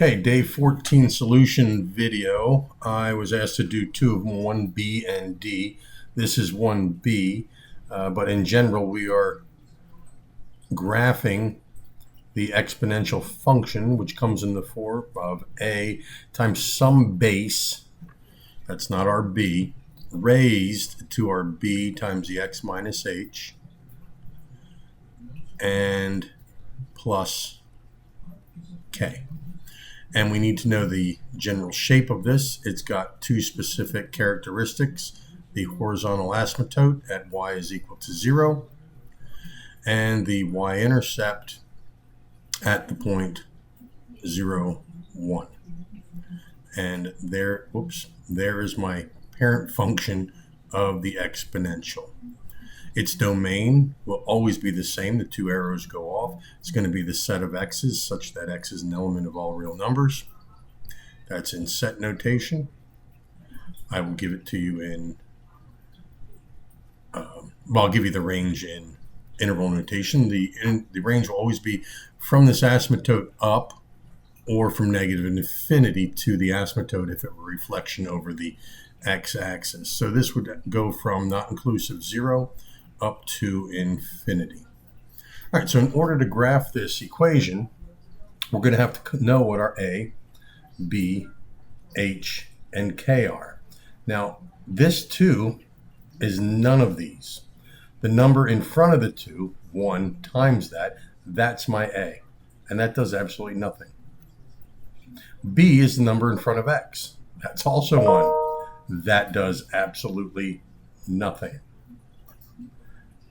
Okay, day 14 solution video. I was asked to do two of them, 1B and D. This is 1B, but in general we are graphing the exponential function, which comes in the form of a times some base, that's not our b, raised to our b times the x minus h, and plus k. And we need to know the general shape of this. It's got two specific characteristics: the horizontal asymptote at y is equal to 0, and the y-intercept at the point 0, 1. And there is my parent function of the exponential. Its domain will always be the same. The two arrows go off. It's going to be the set of x's such that x is an element of all real numbers. That's in set notation. I will give it to you in, I'll give you the range in interval notation. The range will always be from this asymptote up, or from negative infinity to the asymptote if it were reflection over the x-axis. So this would go from not inclusive 0 up to infinity. All right, so in order to graph this equation, we're going to have to know what our a, b, h, and k are. Now, this 2 is none of these. The number in front of the 2, 1 times that, that's my a, and that does absolutely nothing. B is the number in front of x. That's also 1. That does absolutely nothing.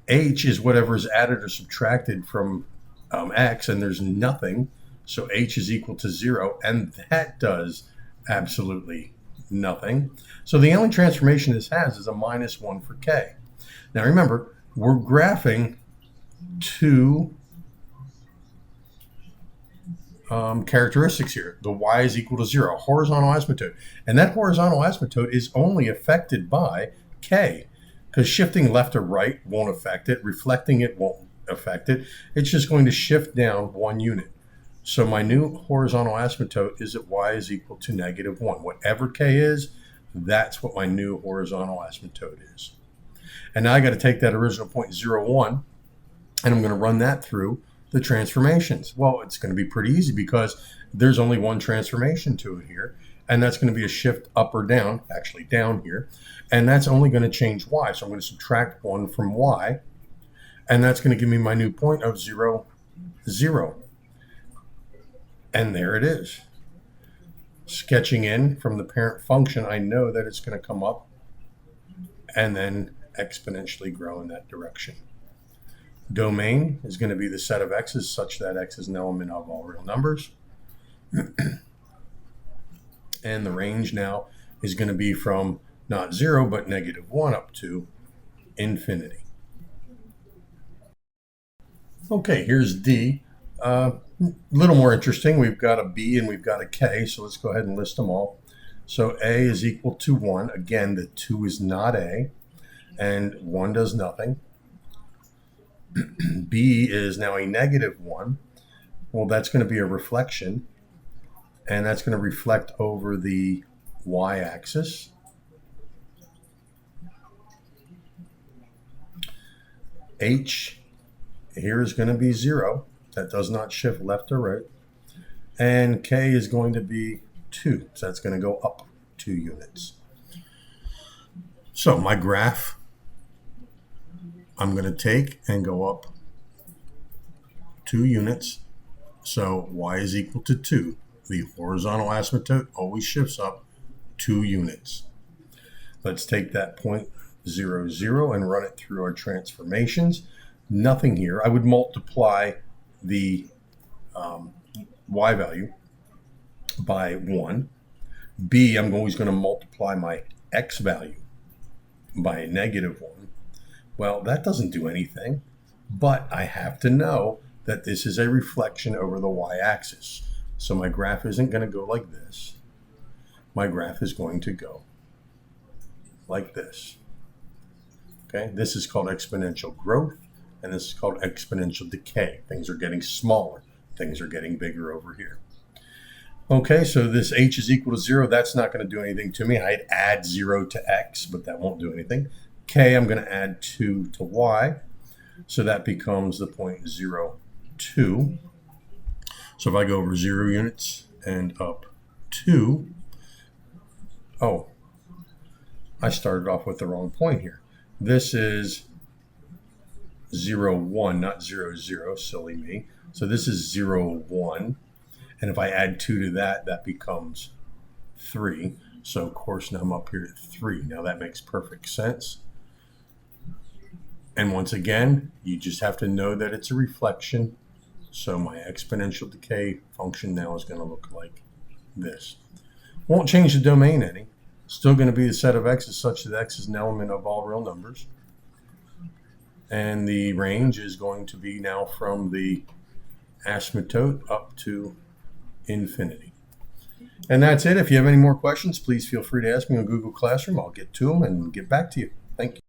H is whatever is added or subtracted from x, and there's nothing. So h is equal to 0, and that does absolutely nothing. So the only transformation this has is a -1 for k. Now remember, we're graphing two characteristics here. The y is equal to 0, horizontal asymptote. And that horizontal asymptote is only affected by k, because shifting left or right won't affect it. Reflecting it won't affect it. It's just going to shift down 1 unit. So my new horizontal asymptote is that y is equal to -1. Whatever k is, that's what my new horizontal asymptote is. And now I got to take that original point 0, 1, and I'm going to run that through the transformations. Well, it's going to be pretty easy because there's only one transformation to it here, and that's going to be a shift up or down, actually down here, and that's only going to change y. So I'm going to subtract 1 from y, and that's going to give me my new point of 0, 0. And there it is. Sketching in from the parent function, I know that it's going to come up and then exponentially grow in that direction. Domain is going to be the set of x's such that x is an element of all real numbers. And the range now is going to be from not 0, but -1 up to infinity. Okay, here's D. A little more interesting. We've got a B and we've got a K, so let's go ahead and list them all. So A is equal to 1. Again, the 2 is not A, and 1 does nothing. B is now a -1. Well, that's going to be a reflection, and that's going to reflect over the y-axis. H here is going to be 0. That does not shift left or right. And K is going to be 2. So that's going to go up 2 units. So my graph, I'm going to take and go up 2 units. So y is equal to 2. The horizontal asymptote always shifts up 2 units. Let's take that point 0, 0 and run it through our transformations. Nothing here. I would multiply the y value by 1. B, I'm always going to multiply my x value by a -1. Well, that doesn't do anything, but I have to know that this is a reflection over the y-axis. So my graph isn't going to go like this. My graph is going to go like this. Okay, this is called exponential growth, and this is called exponential decay. Things are getting smaller. Things are getting bigger over here. Okay, so this h is equal to 0. That's not going to do anything to me. I'd add 0 to x, but that won't do anything. K, I'm going to add 2 to y. So that becomes the point 0, 2. So if I go over 0 units and up 2, oh, I started off with the wrong point here. This is 0, 1, not 0, 0, silly me. So this is 0, 1. And if I add 2 to that, that becomes 3. So of course now I'm up here at 3. Now that makes perfect sense. And once again, you just have to know that it's a reflection. So my exponential decay function now is going to look like this. Won't change the domain any. Still going to be the set of x's such that x is an element of all real numbers. And the range is going to be now from the asymptote up to infinity. And that's it. If you have any more questions, please feel free to ask me on Google Classroom. I'll get to them and get back to you. Thank you.